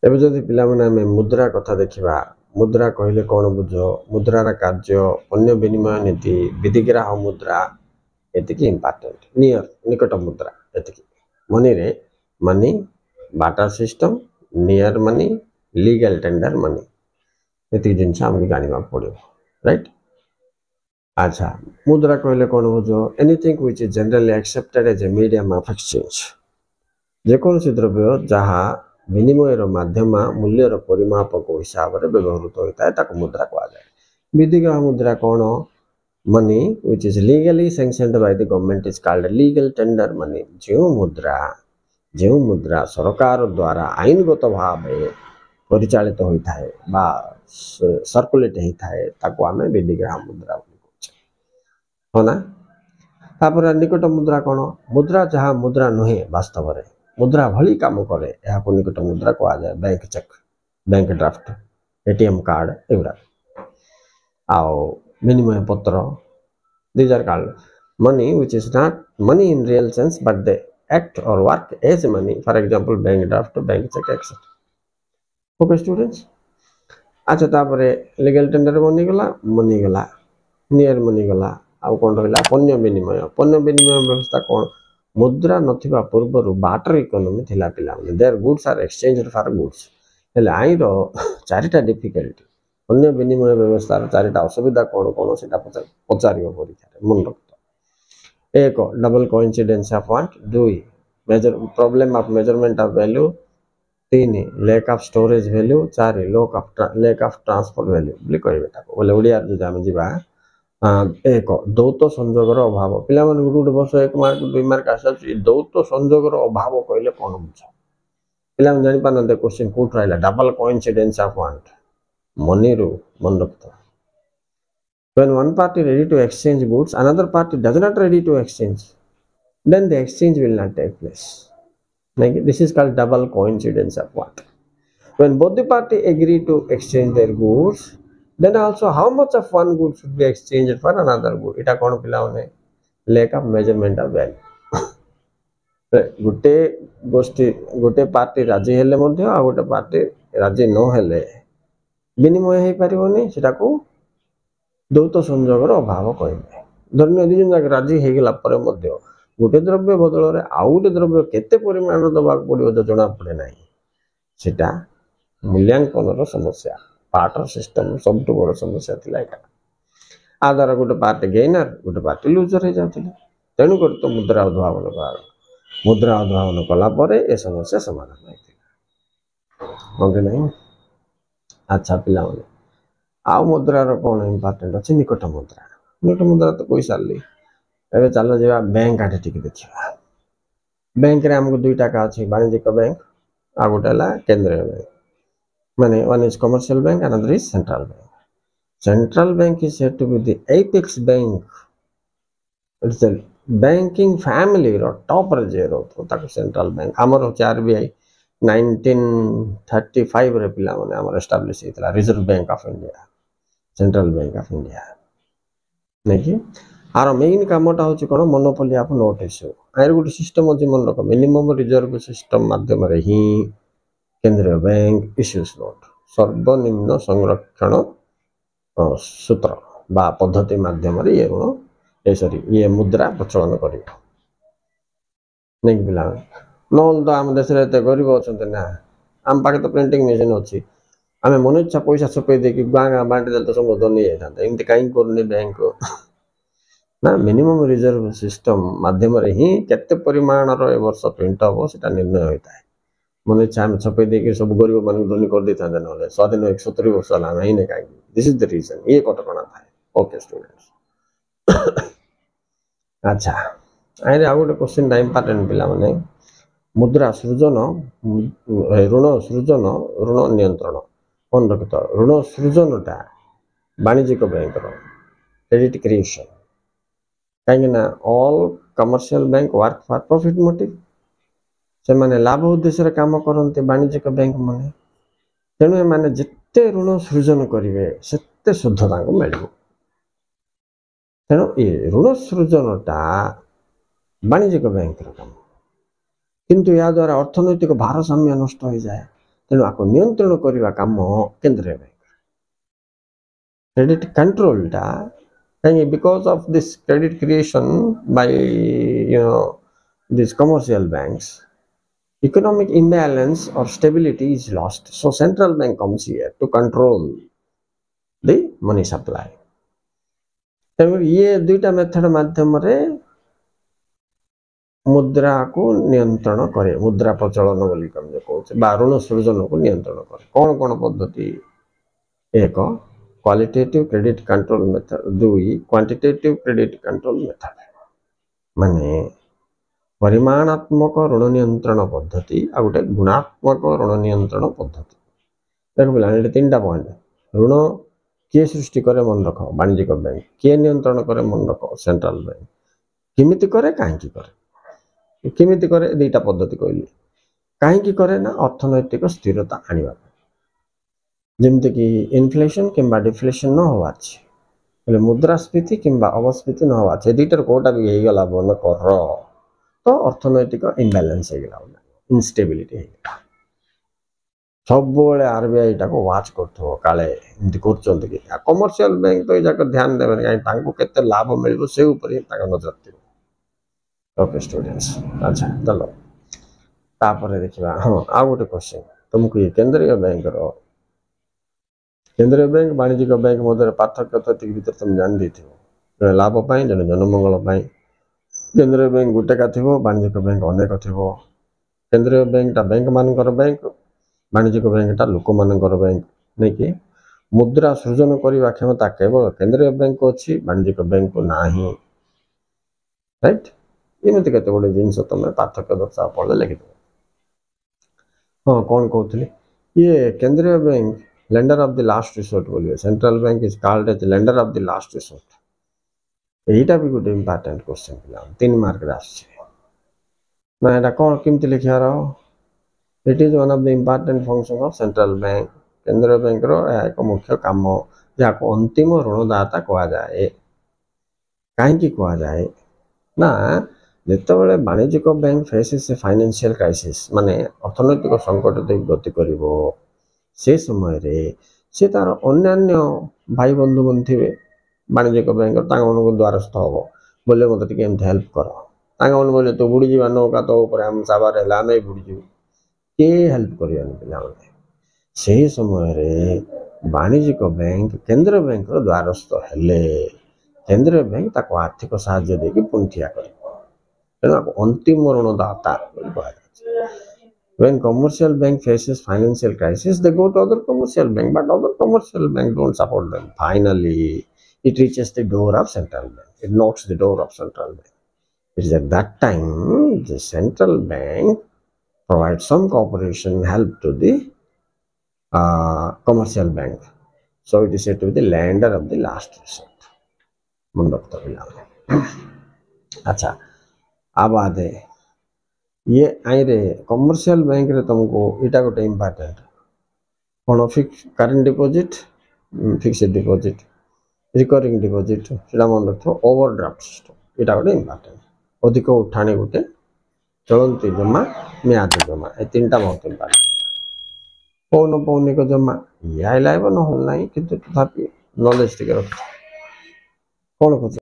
ଏବେ ଯଦି ପିଲାମାନେ ଆମେ ମୁଦ୍ରା କଥା ଦେଖିବା, ମୁଦ୍ରା କହିଲେ କ'ଣ ବୁଝ? ମୁଦ୍ରାର କାର୍ଯ୍ୟ, ପଣ୍ୟ ବିନିମୟ ନୀତି, ବିଧିଗ୍ରାହ ମୁଦ୍ରା, ଏତିକି ଇମ୍ପର୍ଟାଣ୍ଟ। ନିକଟ ମୁଦ୍ରା ଏତିକି। ମନିରେ money, barter system, near money, legal tender money, ଏତିକି ଜିନିଷ ଆମକୁ ଜାଣିବାକୁ ପଡ଼ିବ, ରାଇଟ୍? ଆଚ୍ଛା, ମୁଦ୍ରା କହିଲେ କ'ଣ ବୁଝ? Anything which is generally accepted age A medium of exchange. ଯେକୌଣସି ଦ୍ରବ୍ୟ ଯାହା ବିନିମୟର ମାଧ୍ୟମ, ମୂଲ୍ୟର ପରିମାପକ ହିସାବରେ ବ୍ୟବହୃତ ହୋଇଥାଏ ତାକୁ ମୁଦ୍ରା କୁହାଯାଏ। ବିଧିଗ୍ରାହ ମୁଦ୍ରା କ'ଣ? Money which is legally sanctioned by the government is called legal tender money। ଯେଉଁ ମୁଦ୍ରା ସରକାର ଦ୍ୱାରା ଆଇନଗତ ଭାବେ ପରିଚାଳିତ ହୋଇଥାଏ ବା ସର୍କୁଲେଟ୍ ହେଇଥାଏ ତାକୁ ଆମେ ବିଧିଗ୍ରାହ ମୁଦ୍ରା ବୋଲି କହୁଛେ, ହଁ ନା? ତାପରେ ନିକଟ ମୁଦ୍ରା କ'ଣ? ମୁଦ୍ରା ଯାହା ମୁଦ୍ରା ନୁହେଁ, ବାସ୍ତବରେ ମୁଦ୍ରା ଭଳି କାମ କରେ, ଏହାକୁ ନିକଟ ମୁଦ୍ରା କୁହାଯାଏ। Bank cheque, bank draft, ATM card, ଏଗୁଡ଼ା। ଆଉ ବିନିମୟ ପତ୍ର, these are called money which is not money in real sense but they act or work as money, for example bank draft, bank check, etc. Okay students? अच्छा, तापरे legal tender money गला, near money गला, आउ कोन रहला पण्य विनिमय। पण्य विनिमय व्यवस्था कोन? मुद्रा नथिबा पूर्वरु बाटर इकोनॉमी थिला पिला माने there goods are exchanged for goods. हेले आइ रो चारिटा डिफिकल्टी, पण्य विनिमय व्यवस्था रो चारिटा असुविधा कोन कोन सेटा पचारियो परीक्षा रे मन रखतो। 1 double coincidence of what? 2 major problem of measurement of value, 3 lack of storage value, 4 lack of transfer value बोली कहबे ताको बोले ओडिया जो हम जीवा। 1 दौत संजोगर अभाव। पिला मन गुड वर्ष 1 मार्क 2 मार्क आसा दौत संजोगर अभाव कहले कोन बुझ? पिला मन जानि पानते क्वेश्चन कोट रहला double coincidence of what? Money रो मन रखतो। When one party ready to exchange goods, another party does not ready to exchange, then the exchange will not take place. This is called double coincidence of what? When both the party agree to exchange their goods, then also how much of one good should be exchanged for another good? Ita kon pila one lack of measurement of value. गोटे party राजी हेले मध्य आ गोटे party राजी न हेले विनिमय हे परिबोनी, सेटा को दौत संजोगर अभाव कहबे। धन्य दि जन जाक राजी हे गेला परे मध्य गोटे द्रव्य बदल रे आ गोटे द्रव्य केते परिमाण दबा पड़ियो जो जना पड़े नाही, सेटा मूल्यांकन रो समस्या, पार्टर सिस्टम सबटु बड़ समस्या थिला। एटा आ द्वारा गोटे पार्टी गेनर गोटे पार्टी लूजर हे जाथिले। तेणु कर तो मुद्रा उद्भावन कला परे ए समस्या समाधान होइथिला, होगे नाही? अच्छा पिला माने आ मुद्रार कोन इंपोर्टेंट अछि? निकट मुद्रा तो कोई सारली। एबे चलो जेबा बैंक आटे ठीक देखिबा। बैंक रे हमको दुईटा का अछि, वाणिज्यिक बैंक आ गोटेला केंद्रीय बैंक। माने one is commercial bank, another is central bank. Central bank is said to be the apex bank. It's the banking family रो टॉप रे जे रो ताको सेंट्रल बैंक। हमर आरबीआई 1935 रे पिला माने हमर एस्टैब्लिश हेतला Reserve Bank of India, Central Bank of India. नहीं आर मेन कामटा होची कोन? Monopoly of note issue. आयर गुड सिस्टम अछि मन रख, मिनिमम रिजर्व सिस्टम माध्यम रे ही केंद्रीय बैंक इश्यूज नोट, सर्वनिम्न संरक्षण सूत्र बा पद्धति माध्यम रे ये ऋण ये मुद्रा प्रचलन करियो। नहीं पिला नल तो आम देश रे गरीब अछंते ना, आम पाके तो प्रिंटिंग मशीन अछि, आमे मन इच्छा पैसा छपे दे कि गाँ बांटी देल तो सब धनी जाता। एमती कहीं करनी बैंक ना, मिनिमम रिजर्व सिस्टम माध्यम रे ही केते परिमाण रो ए वर्ष प्रिंट हो सेटा निर्णय होता है। मन इच्छा आम छपे दे कि सब गरीब मान धनी कर देता ना, स्वाधीन 170 वर्ष ला नहीं कहीं। दिस इज द रीजन, ये कटकणा था। ओके स्टूडेंट्स, अच्छा आइरे आ गोटे क्वेश्चन इंपोर्टेंट पिला माने मुद्रा सृजन, ऋण सृजन, ऋण नियंत्रण। मन रखत ऋण सृजनटा वाणिज्यिक बैंक रो क्रेडिट क्रिएशन, कहीं ना all commercial bank work for profit motive, से माने लाभ उद्देश्य काम करते वाणिज्यिक बैंक माने। तेणु माने जिते ऋण सृजन करेंगे सेते शुद्ध तांको मिलिबो। तेणु ये ऋण सृजनटा वाणिज्यिक बैंक काम, किंतु या द्वारा अर्थनैतिक भारसाम्य नष्ट हो जाए। तेणु आपको नियंत्रण करने काम केंद्रीय बैंक क्रेडिट कंट्रोलटा कहीं because of this credit creation by this commercial banks economic imbalance or stability is lost. So central bank comes here to control the money supply. तेणु ये दुईटा मेथड माध्यम रे मुद्रा को नियंत्रण करे मुद्रा प्रचलन बोली कम कहूँ बा ऋण सृजन को नियंत्रण करे कौन कौन पद्धति एक क्वालिटेटिव क्रेडिट कंट्रोल मेथड दुई क्वांटिटेटिव क्रेडिट कंट्रोल मेथड माने परिमाणात्मक ऋण नियंत्रण पद्धति आ गोटे गुणात्मक ऋण नियंत्रण पद्धति देख पे तीन टा पॉइंट ऋण किए सृष्टि करे मन रख वाणिज्यिक बैंक किए नियंत्रण करे मन रख सेंट्रल बैंक किमिति करे कहीं करे किमिति करे दुईटा पद्धति कहली कहीं करे ना अर्थनैतिक स्थिरता आनिबा जेमति कि इन्फ्लेशन किंबा डिफ्लेशन न होवार मुद्रास्फीति किंबा अवस्फीति न होवार दुईटार कोटा भी हो गला मन कर तो अर्थनैतिक इम्बालांस हो गला इनस्टेबिलिटी हो गला सब आरबीआई टाको वाच करथो काले एमती करचंत कि कमर्शियल बैंक तो जाक ध्यान देबे काई तांको केते लाभ मिलबो से ऊपर ही ताका नजर थिबो ओके स्टूडेंट्स अच्छा चलो तापर देखिबा हां आ गोटे क्वेश्चन तुमको ये केंद्रीय बैंक वाणिज्यिक बैंक मध्य पार्थक्य तो ठीक भीतर तुम जान देथिबो लाभ पाई जन जनमंगल पाई केंद्रीय बैंक गुटेका थिबो वाणिज्यिक बैंक अनेक थिबो केंद्रीय बैंक ता बैंक मानकर बैंक वाणिज्यिक बैंक टा लोक मानकर बैंक नहीं कि मुद्रा सृजन करने क्षमता केवल केंद्रीय बैंक को अच्छी वाणिज्यिक बैंक को नाही राइट एमती केते गोटे जिनस तुम पार्थक्य दर्शा पड़े लिखिद हाँ कौन कहते ये केंद्रीय bank lender of the last resort बोलिए central bank is called as lender of the last resort यहीटा भी गोटे इंपोर्टेंट क्वेश्चन पिला 3 मार्क आछे ना एटा कौन केमती लिखियार it is one of the important function of central bank केंद्रीय बैंक रो एक मुख्य काम जाको अंतिम ऋणदाता कहा जाए कहीं कहा जाए ना जिते बड़े वाणिज्यिक bank faces a financial crisis माने अर्थनैतिक संकट दे गति करिवो से समय रे से तार अन्य भाई बंधु बन थे वाणिज्यिक बैंक द्वारस्थ हम बोले मत टे हेल्प कर बोले तो बुड़ी जा नौका तो आम साबार है आम बुड़ीजु के हेल्प कर से समय रे वाणिज्यिक बैंक केंद्रीय बैंक द्वारस्थ हेले केंद्रीय बैंक ताको आर्थिक साहाय्य देकी पुणी ठिया कर अंतिम ऋणदाता when commercial bank faces financial crisis they go to other commercial bank but other commercial bank don't support them finally it reaches the door of central bank it knocks the door of central bank it is at that time the central bank provides some cooperation help to the commercial bank so it is said to be the lender of the last resort Mundaka तो अच्छा अब आदे ये आईरे commercial bank रे तुमको इटा गोटे इंपोर्टेंट कौन fix current deposit fixed deposit recurring deposit सेटा मन रखो ओवरड्राफ्ट सिस्टम इटा गोटे इंपोर्टेंट अधिक उठाणी गोटे चलती जमा म्याद जमा ए तीनटा बहुत इंपोर्टेंट पौन पौनिक जमा ये आइलाइब न हो ना कि तथापि नॉलेज टिके रख कौन